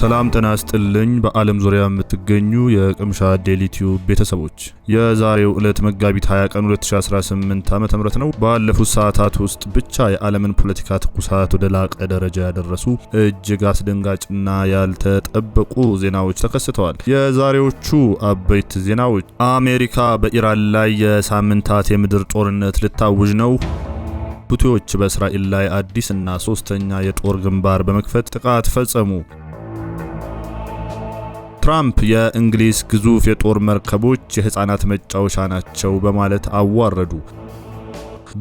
ሰላም ጤና ይስጥልኝ በአለም ዙሪያ የምትገኙ የቅምሻ ዴሊ ቲዩብ ቤተሰቦች የዛሬው ዕለት መጋቢት 20 ቀን 2018 ዓ.ም ነው። ባለፉት ሰዓታት ውስጥ ብቻ የዓለምን ፖለቲካ ትኩሳት ወደ ላቀ ደረጃ ያደረሱ እጅግ አስደንጋጭና ያልተጠበቁ ዜናዎች ተከስተዋል። የዛሬዎቹ አበይት ዜናዎች: አሜሪካ በኢራን ላይ የሳምንታት የምድር ጦርነት ልታውጅ ነው። ሁቲዎች በእስራኤል ላይ አዲስና ሶስተኛ የጦር ግንባር በመክፈት ጥቃት ፈጸሙ። ትራምፕ የእንግሊዝ ግዙፍ የጦር መርከቦች የህፃናት መጫወቻ ናቸው በማለት አዋረዱ።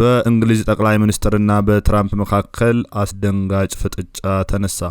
በእንግሊዝ ጠቅላይ ሚኒስትርና በትራምፕ መካከል አስደንጋጭ ፍጥጫ ተነሳ።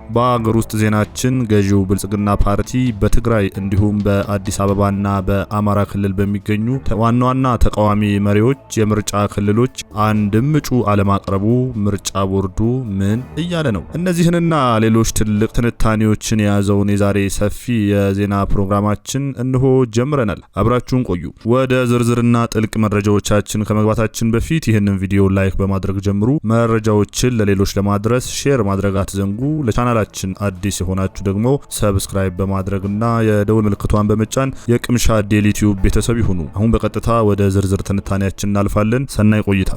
በአገር ውስጥ ዜናችን ገዢው ብልጽግና ፓርቲ በትግራይ እንዲሁም በአዲስ አበባና በአማራ ክልል በሚገኙ ዋና ተቃዋሚ መሪዎች የምርጫ ክልሎች አንድም እጩ አለማቅረቡ ምርጫ ቦርዱ ምን እያለ ነው? እነዚህንና ሌሎች ትልቅ ትንታኔዎችን የያዘውን የዛሬ ሰፊ የዜና ፕሮግራማችን እንሆ ጀምረናል። አብራችሁን ቆዩ። ወደ ዝርዝርና ጥልቅ መረጃዎቻችን ከመግባታችን በፊት ይህንን ቪዲዮ ላይክ በማድረግ ጀምሩ። መረጃዎችን ለሌሎች ለማድረስ ሼር ማድረግ አትዘንጉ። ለቻናላችን አዲስ የሆናችሁ ደግሞ ሰብስክራይብ በማድረግና የደወል ምልክቷን በመጫን የቅምሻ ዴሊ ቲዩብ ቤተሰብ ይሁኑ። አሁን በቀጥታ ወደ ዝርዝር ትንታኔያችን እናልፋለን። ሰናይ ቆይታ።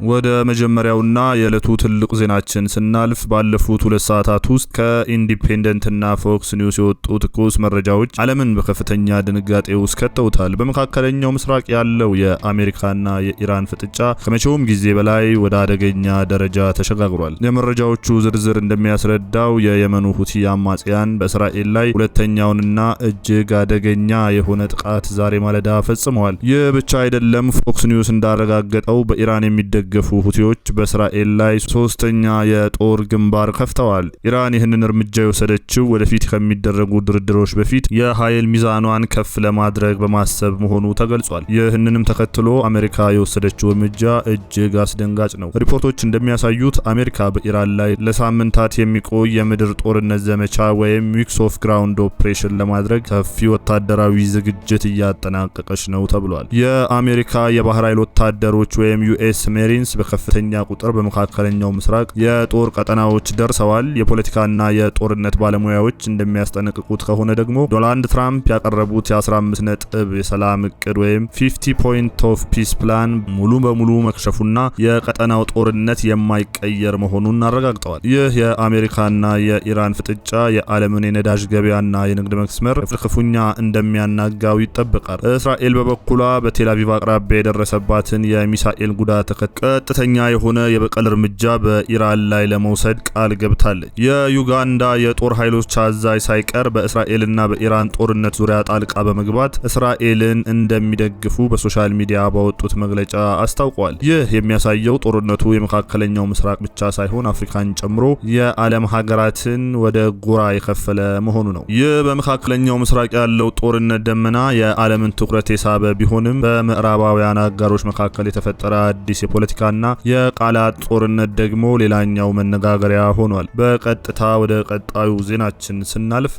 ወደ መጀመሪያውና የዕለቱ ትልቁ ዜናችን ስናልፍ ባለፉት 2 ሰዓታት ውስጥ ከኢንዲፔንደንትና ፎክስ ኒውስ የወጡ ትኩስ መረጃዎች ዓለምን በከፍተኛ ድንጋጤ ውስጥ ከተውታል። በመካከለኛው ምስራቅ ያለው የአሜሪካና የኢራን ፍጥጫ ከመቼውም ጊዜ በላይ ወደ አደገኛ ደረጃ ተሸጋግሯል። የመረጃዎቹ ዝርዝር እንደሚያስረዳው የየመኑ ሁቲ አማጽያን በእስራኤል ላይ ሁለተኛውንና እጅግ አደገኛ የሆነ ጥቃት ዛሬ ማለዳ ፈጽመዋል። ይህ ብቻ አይደለም። ፎክስ ኒውስ እንዳረጋገጠው በኢራን የሚደገፉ ሁቲዎች በእስራኤል ላይ ሶስተኛ የጦር ግንባር ከፍተዋል። ኢራን ይህንን እርምጃ የወሰደችው ወደፊት ከሚደረጉ ድርድሮች በፊት የኃይል ሚዛኗን ከፍ ለማድረግ በማሰብ መሆኑ ተገልጿል። ይህንንም ተከትሎ አሜሪካ የወሰደችው እርምጃ እጅግ አስደንጋጭ ነው። ሪፖርቶች እንደሚያሳዩት አሜሪካ በኢራን ላይ ለሳምንታት የሚቆይ የምድር ጦርነት ዘመቻ ወይም ዊክስ ኦፍ ግራውንድ ኦፕሬሽን ለማድረግ ሰፊ ወታደራዊ ዝግጅት እያጠናቀቀች ነው ተብሏል። የአሜሪካ የባህር ኃይል ወታደሮች ወይም ዩኤስ ሜሪንስ በከፍተኛ ቁጥር በመካከለኛው ምስራቅ የጦር ቀጠናዎች ደርሰዋል። የፖለቲካና የጦርነት ባለሙያዎች እንደሚያስጠነቅቁት ከሆነ ደግሞ ዶናልድ ትራምፕ ያቀረቡት የ15 ነጥብ የሰላም እቅድ ወይም 50 ፖይንት ኦፍ ፒስ ፕላን ሙሉ በሙሉ መክሸፉና የቀጠናው ጦርነት የማይቀየር መሆኑን አረጋግጠዋል። ይህ የአሜሪካና የኢራን ፍጥጫ የዓለምን የነዳጅ ገበያና የንግድ መስመር ክፉኛ እንደሚያናጋው ይጠበቃል። እስራኤል በበኩሏ በቴል አቪቭ አቅራቢያ የደረሰባትን የሚሳኤል ጉዳት ቀጥተኛ የሆነ የበቀል እርምጃ በኢራን ላይ ለመውሰድ ቃል ገብታለች። የዩጋንዳ የጦር ኃይሎች አዛዥ ሳይቀር በእስራኤልና በኢራን ጦርነት ዙሪያ ጣልቃ በመግባት እስራኤልን እንደሚደግፉ በሶሻል ሚዲያ ባወጡት መግለጫ አስታውቀዋል። ይህ የሚያሳየው ጦርነቱ የመካከለኛው ምስራቅ ብቻ ሳይሆን አፍሪካን ጨምሮ የዓለም ሀገራትን ወደ ጎራ የከፈለ መሆኑ ነው። ይህ በመካከለኛው ምስራቅ ያለው ጦርነት ደመና የዓለምን ትኩረት የሳበ ቢሆንም በምዕራባውያን አጋሮች መካከል የተፈጠረ አዲስ የፖለቲካና የቃላት ጦርነት ደግሞ ሌላኛው መነጋገሪያ ሆኗል። በቀጥታ ወደ ቀጣዩ ዜናችን ስናልፍ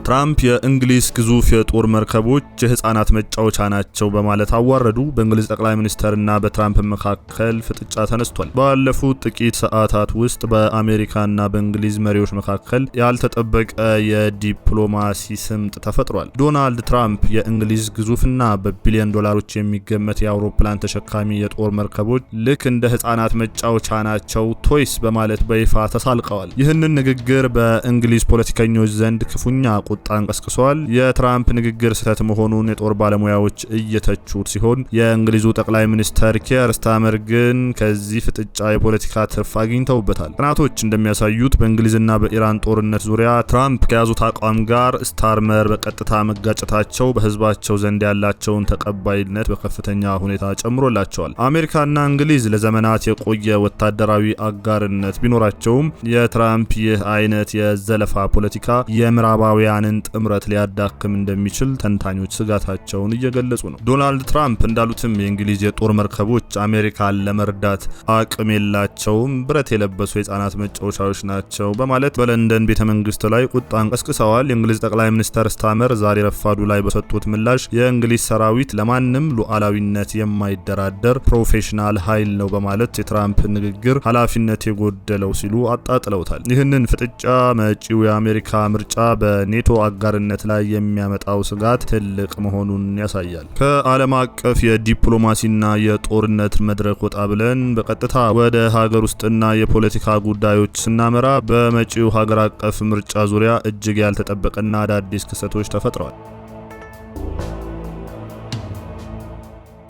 ትራምፕ የእንግሊዝ ግዙፍ የጦር መርከቦች የህፃናት መጫወቻ ናቸው በማለት አዋረዱ። በእንግሊዝ ጠቅላይ ሚኒስትርና በትራምፕ መካከል ፍጥጫ ተነስቷል። ባለፉት ጥቂት ሰዓታት ውስጥ በአሜሪካና በእንግሊዝ መሪዎች መካከል ያልተጠበቀ የዲፕሎማሲ ስምጥ ተፈጥሯል። ዶናልድ ትራምፕ የእንግሊዝ ግዙፍና በቢሊዮን ዶላሮች የሚገመት የአውሮፕላን ተሸካሚ የጦር መርከቦች ልክ እንደ ህፃናት መጫወቻ ናቸው ቶይስ በማለት በይፋ ተሳልቀዋል። ይህንን ንግግር በእንግሊዝ ፖለቲከኞች ዘንድ ክፉኛ ቁጣን ቀስቅሷል። የትራምፕ ንግግር ስህተት መሆኑን የጦር ባለሙያዎች እየተቹት ሲሆን የእንግሊዙ ጠቅላይ ሚኒስትር ኪር ስታርመር ግን ከዚህ ፍጥጫ የፖለቲካ ትርፍ አግኝተውበታል። ጥናቶች እንደሚያሳዩት በእንግሊዝና በኢራን ጦርነት ዙሪያ ትራምፕ ከያዙት አቋም ጋር ስታርመር በቀጥታ መጋጨታቸው በህዝባቸው ዘንድ ያላቸውን ተቀባይነት በከፍተኛ ሁኔታ ጨምሮላቸዋል። አሜሪካና እንግሊዝ ለዘመናት የቆየ ወታደራዊ አጋርነት ቢኖራቸውም የትራምፕ ይህ አይነት የዘለፋ ፖለቲካ የምዕራባውያን የአሜሪካንን ጥምረት ሊያዳክም እንደሚችል ተንታኞች ስጋታቸውን እየገለጹ ነው። ዶናልድ ትራምፕ እንዳሉትም የእንግሊዝ የጦር መርከቦች አሜሪካን ለመርዳት አቅም የላቸውም፣ ብረት የለበሱ የህፃናት መጫወቻዎች ናቸው በማለት በለንደን ቤተመንግስት ላይ ቁጣን ቀስቅሰዋል። የእንግሊዝ ጠቅላይ ሚኒስትር ስታመር ዛሬ ረፋዱ ላይ በሰጡት ምላሽ የእንግሊዝ ሰራዊት ለማንም ሉዓላዊነት የማይደራደር ፕሮፌሽናል ኃይል ነው በማለት የትራምፕ ንግግር ኃላፊነት የጎደለው ሲሉ አጣጥለውታል። ይህንን ፍጥጫ መጪው የአሜሪካ ምርጫ በኔቶ አጋርነት ላይ የሚያመጣው ስጋት ትልቅ መሆኑን ያሳያል። ከዓለም አቀፍ የዲፕሎማሲና የጦርነት መድረክ ወጣ ብለን በቀጥታ ወደ ሀገር ውስጥና የፖለቲካ ጉዳዮች ስናመራ በመጪው ሀገር አቀፍ ምርጫ ዙሪያ እጅግ ያልተጠበቀና አዳዲስ ክስተቶች ተፈጥረዋል።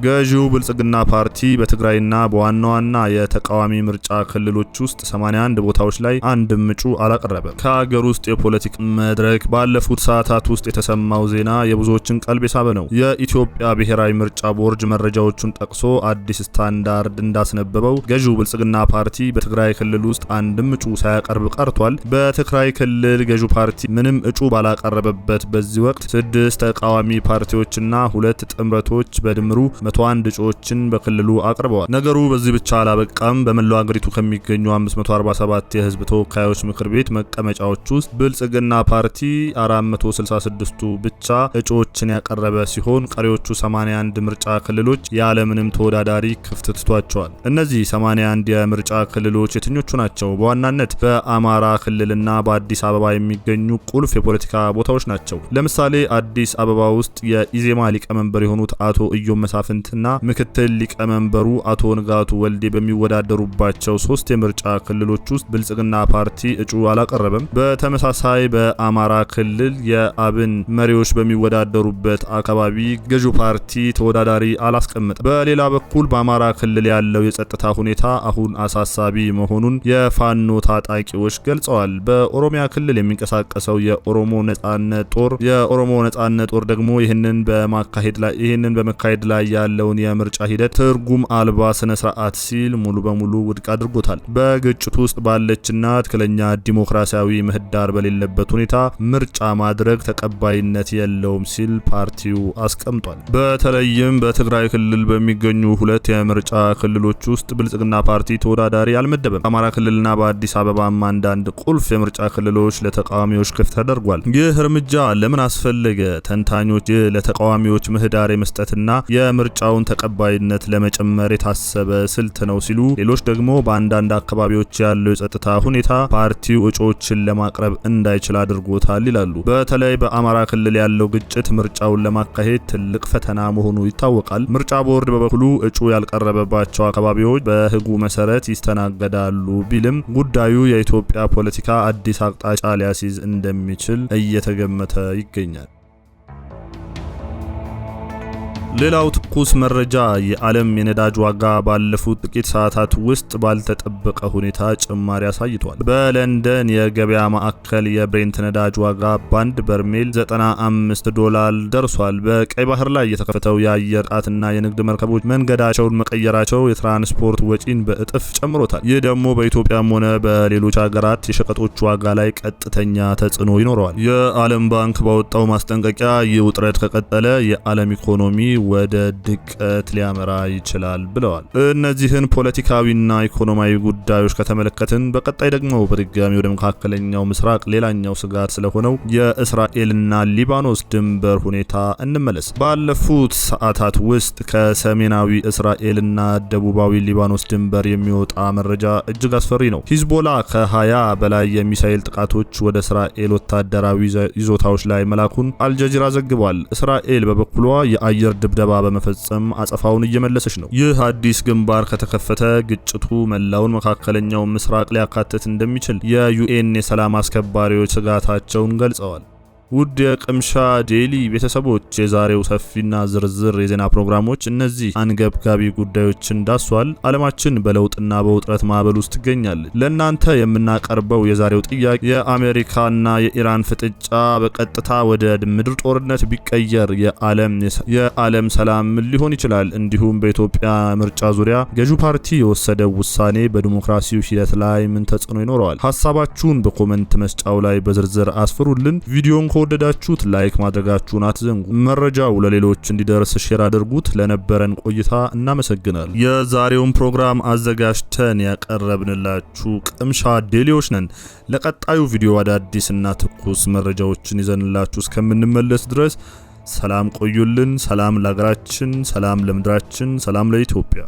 ገዢው ብልጽግና ፓርቲ በትግራይና በዋና ዋና የተቃዋሚ ምርጫ ክልሎች ውስጥ 81 ቦታዎች ላይ አንድም እጩ አላቀረበም። ከሀገር ውስጥ የፖለቲካ መድረክ ባለፉት ሰዓታት ውስጥ የተሰማው ዜና የብዙዎችን ቀልብ የሳበ ነው። የኢትዮጵያ ብሔራዊ ምርጫ ቦርድ መረጃዎቹን ጠቅሶ አዲስ ስታንዳርድ እንዳስነበበው ገዢው ብልጽግና ፓርቲ በትግራይ ክልል ውስጥ አንድም እጩ ሳያቀርብ ቀርቷል። በትግራይ ክልል ገዢው ፓርቲ ምንም እጩ ባላቀረበበት በዚህ ወቅት 6 ተቃዋሚ ፓርቲዎችና 2 ጥምረቶች በድምሩ 101 እጩዎችን በክልሉ አቅርበዋል። ነገሩ በዚህ ብቻ አላበቃም። በመላው ሀገሪቱ ከሚገኙ 547 የህዝብ ተወካዮች ምክር ቤት መቀመጫዎች ውስጥ ብልጽግና ፓርቲ 466ቱ ብቻ እጩዎችን ያቀረበ ሲሆን ቀሪዎቹ 81 ምርጫ ክልሎች ያለምንም ተወዳዳሪ ክፍት ትቷቸዋል። እነዚህ 81 የምርጫ ክልሎች የትኞቹ ናቸው? በዋናነት በአማራ ክልልና በአዲስ አበባ የሚገኙ ቁልፍ የፖለቲካ ቦታዎች ናቸው። ለምሳሌ አዲስ አበባ ውስጥ የኢዜማ ሊቀመንበር የሆኑት አቶ ኢዮብ መሳፍንትና ምክትል ሊቀመንበሩ አቶ ንጋቱ ወልዴ በሚወዳደሩባቸው 3 የምርጫ ክልሎች ውስጥ ብልጽግና ፓርቲ እጩ አላቀረበም። በተመሳሳይ በአማራ ክልል የአብን መሪዎች በሚወዳደሩበት አካባቢ ገዢው ፓርቲ ተወዳዳሪ አላስቀመጠም። በሌላ በኩል በአማራ ክልል ያለው የጸጥታ ሁኔታ አሁን አሳሳቢ መሆኑን የፋኖ ታጣቂዎች ገልጸዋል። በኦሮሚያ ክልል የሚንቀሳቀሰው የኦሮሞ ነጻነት ጦር ደግሞ ይህንን በመካሄድ ላይ ያለውን የምርጫ ሂደት ትርጉም አልባ ስነ ስርዓት ሲል ሙሉ በሙሉ ውድቅ አድርጎታል። በግጭቱ ውስጥ ባለችና ትክክለኛ ዲሞክራሲያዊ ምህዳር በሌለበት ሁኔታ ምርጫ ማድረግ ተቀባይነት የለውም ሲል ፓርቲው አስቀምጧል። በተለይም በትግራይ ክልል በሚገኙ 2 የምርጫ ክልሎች ውስጥ ብልጽግና ፓርቲ ተወዳዳሪ አልመደበም። በአማራ ክልልና በአዲስ አበባም አንዳንድ ቁልፍ የምርጫ ክልሎች ለተቃዋሚዎች ክፍት ተደርጓል። ይህ እርምጃ ለምን አስፈለገ? ተንታኞች ይህ ለተቃዋሚዎች ምህዳር የመስጠትና የምርጫውን ተቀባይነት ለመጨመር የታሰበ ስልት ነው ሲሉ፣ ሌሎች ደግሞ በአንዳንድ አካባቢዎች ያለው የጸጥታ ሁኔታ ፓርቲው እጩዎችን ለማቅረብ እንዳይችል አድርጎታል ይላሉ። በተለይ በአማራ ክልል ያለው ግጭት ምርጫውን ለማካሄድ ትልቅ ፈተና መሆኑ ይታወቃል። ምርጫ ቦርድ በበኩሉ እጩ ያልቀረበባቸው አካባቢዎች በሕጉ መሰረት ይስተናገዳሉ ቢልም ጉዳዩ የኢትዮጵያ ፖለቲካ አዲስ አቅጣጫ ሊያስይዝ እንደሚችል እየተገመተ ይገኛል። ሌላው ትኩስ መረጃ የዓለም የነዳጅ ዋጋ ባለፉት ጥቂት ሰዓታት ውስጥ ባልተጠበቀ ሁኔታ ጭማሪ አሳይቷል። በለንደን የገበያ ማዕከል የብሬንት ነዳጅ ዋጋ በአንድ በርሜል $95 ደርሷል። በቀይ ባህር ላይ የተከፈተው የአየር ጥቃትና የንግድ መርከቦች መንገዳቸውን መቀየራቸው የትራንስፖርት ወጪን በእጥፍ ጨምሮታል። ይህ ደግሞ በኢትዮጵያም ሆነ በሌሎች ሀገራት የሸቀጦች ዋጋ ላይ ቀጥተኛ ተጽዕኖ ይኖረዋል። የዓለም ባንክ ባወጣው ማስጠንቀቂያ ይህ ውጥረት ከቀጠለ የዓለም ኢኮኖሚ ወደ ድቀት ሊያመራ ይችላል ብለዋል። እነዚህን ፖለቲካዊና ኢኮኖሚያዊ ጉዳዮች ከተመለከትን በቀጣይ ደግሞ በድጋሚ ወደ መካከለኛው ምስራቅ ሌላኛው ስጋት ስለሆነው የእስራኤልና ሊባኖስ ድንበር ሁኔታ እንመለስ። ባለፉት ሰዓታት ውስጥ ከሰሜናዊ እስራኤልና ደቡባዊ ሊባኖስ ድንበር የሚወጣ መረጃ እጅግ አስፈሪ ነው። ሂዝቦላ ከ20 በላይ የሚሳኤል ጥቃቶች ወደ እስራኤል ወታደራዊ ይዞታዎች ላይ መላኩን አልጀዚራ ዘግቧል። እስራኤል በበኩሏ የአየር ድብደባ በመፈጸም አጸፋውን እየመለሰች ነው። ይህ አዲስ ግንባር ከተከፈተ ግጭቱ መላውን መካከለኛው ምስራቅ ሊያካትት እንደሚችል የዩኤን የሰላም አስከባሪዎች ስጋታቸውን ገልጸዋል። ውድ የቅምሻ ዴይሊ ቤተሰቦች የዛሬው ሰፊና ዝርዝር የዜና ፕሮግራሞች እነዚህ አንገብጋቢ ጉዳዮችን ዳሷል። ዓለማችን በለውጥና በውጥረት ማዕበል ውስጥ ትገኛለች። ለእናንተ የምናቀርበው የዛሬው ጥያቄ የአሜሪካና የኢራን ፍጥጫ በቀጥታ ወደ ምድር ጦርነት ቢቀየር የዓለም ሰላም ምን ሊሆን ይችላል? እንዲሁም በኢትዮጵያ ምርጫ ዙሪያ ገዢው ፓርቲ የወሰደው ውሳኔ በዲሞክራሲው ሂደት ላይ ምን ተጽዕኖ ይኖረዋል? ሐሳባችሁን በኮመንት መስጫው ላይ በዝርዝር አስፍሩልን። ቪዲዮን ከወደዳችሁት ላይክ ማድረጋችሁን አትዘንጉ። መረጃው ለሌሎች እንዲደርስ ሼር አድርጉት። ለነበረን ቆይታ እናመሰግናለን። የዛሬውን ፕሮግራም አዘጋጅተን ያቀረብንላችሁ ቅምሻ ዴሊዎች ነን። ለቀጣዩ ቪዲዮ አዳዲስና ትኩስ መረጃዎችን ይዘንላችሁ እስከምንመለስ ድረስ ሰላም ቆዩልን። ሰላም ለሀገራችን፣ ሰላም ለምድራችን፣ ሰላም ለኢትዮጵያ።